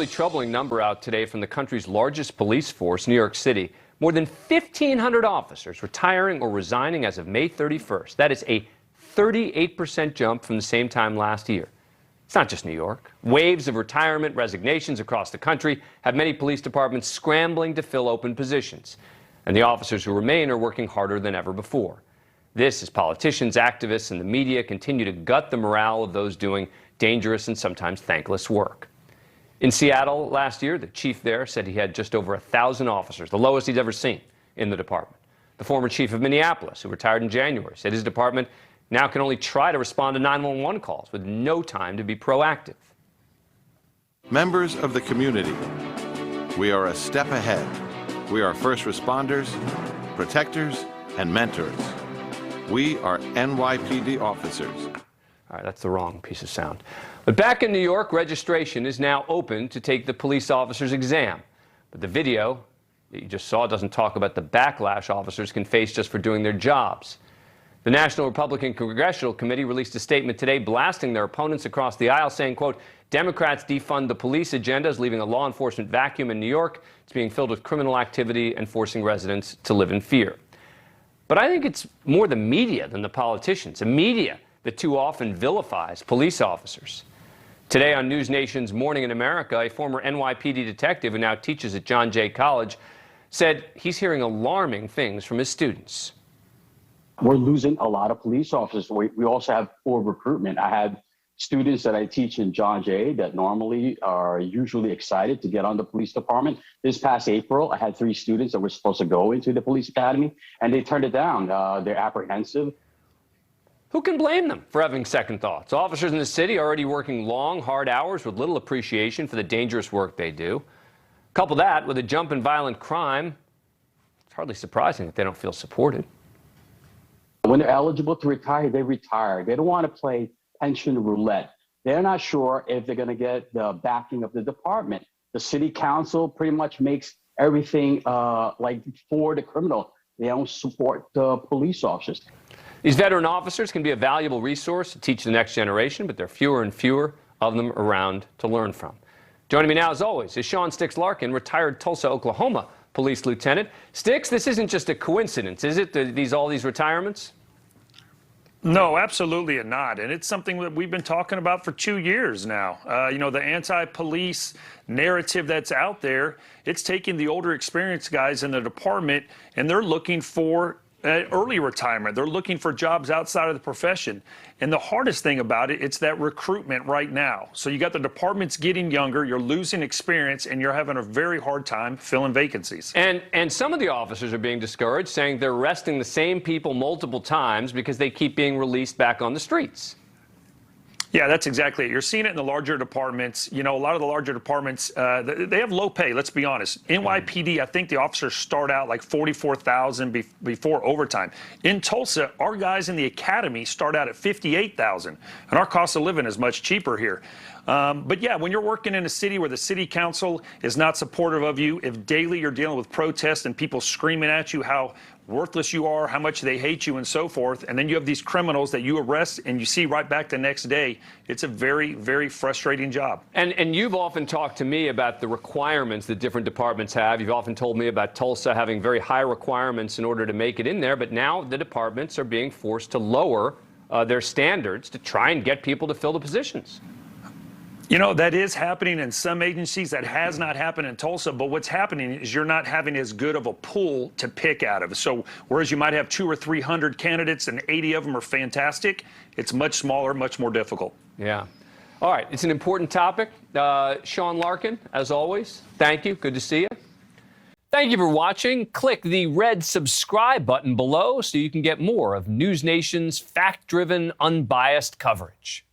really troubling number out today from the country's largest police force, New York City. More than 1,500 officers retiring or resigning as of May 31st. That is a 38% jump from the same time last year. It's not just New York. Waves of retirement resignations across the country have many police departments scrambling to fill open positions. And the officers who remain are working harder than ever before. This as politicians, activists, and the media continue to gut the morale of those doing dangerous and sometimes thankless work. In Seattle last year, the chief there said he had just over 1,000 officers, the lowest he's ever seen in the department. The former chief of Minneapolis, who retired in January, said his department now can only try to respond to 911 calls with no time to be proactive. Members of the community, we are a step ahead. We are first responders, protectors, and mentors. We are NYPD officers. All right, that's the wrong piece of sound. But back in New York, registration is now open to take the police officer's exam. But the video that you just saw doesn't talk about the backlash officers can face just for doing their jobs. The National Republican Congressional Committee released a statement today blasting their opponents across the aisle, saying, quote, Democrats defund the police agenda is leaving a law enforcement vacuum in New York. It's being filled with criminal activity and forcing residents to live in fear. But I think it's more the media than the politicians. The media that too often vilifies police officers. Today on NewsNation's Morning in America, a former NYPD detective who now teaches at John Jay College said he's hearing alarming things from his students. We're losing a lot of police officers. We also have poor recruitment. I have students that I teach in John Jay that normally are usually excited to get on the police department. This past April, I had 3 students that were supposed to go into the police academy, and they turned it down. They're apprehensive. Who can blame them for having second thoughts? Officers in the city are already working long, hard hours with little appreciation for the dangerous work they do. Couple that with a jump in violent crime, it's hardly surprising that they don't feel supported. When they're eligible to retire, they retire. They don't want to play pension roulette. They're not sure if they're going to get the backing of the department. The city council pretty much makes everything like for the criminal. They don't support the police officers. These veteran officers can be a valuable resource to teach the next generation, but there are fewer and fewer of them around to learn from. Joining me now, as always, is Sean Sticks Larkin, retired Tulsa, Oklahoma police lieutenant. Sticks, this isn't just a coincidence, is it, all these retirements? No, absolutely not. And it's something that we've been talking about for 2 years now. The anti-police narrative that's out there, it's taking the older experienced guys in the department, and they're looking for early retirement. They're looking for jobs outside of the profession. And the hardest thing about it, it's that recruitment right now. So you got the departments getting younger, you're losing experience, and you're having a very hard time filling vacancies. And some of the officers are being discouraged, saying they're arresting the same people multiple times because they keep being released back on the streets. Yeah, that's exactly it. You're seeing it in the larger departments. A lot of the larger departments, they have low pay, let's be honest. NYPD, I think the officers start out like $44,000 before overtime. In Tulsa, our guys in the academy start out at $58,000, and our cost of living is much cheaper here. But yeah, when you're working in a city where the city council is not supportive of you, if daily you're dealing with protests and people screaming at you how worthless you are, how much they hate you, and so forth, and then you have these criminals that you arrest and you see right back the next day, it's a very, very frustrating job. And you've often talked to me about the requirements that different departments have. You've often told me about Tulsa having very high requirements in order to make it in there, but now the departments are being forced to lower their standards to try and get people to fill the positions. That is happening in some agencies. That has not happened in Tulsa. But what's happening is you're not having as good of a pool to pick out of. So whereas you might have 200 or 300 candidates and 80 of them are fantastic, it's much smaller, much more difficult. Yeah. All right. It's an important topic. Sean Larkin, as always, thank you. Good to see you. Thank you for watching. Click the red subscribe button below so you can get more of NewsNation's fact-driven, unbiased coverage.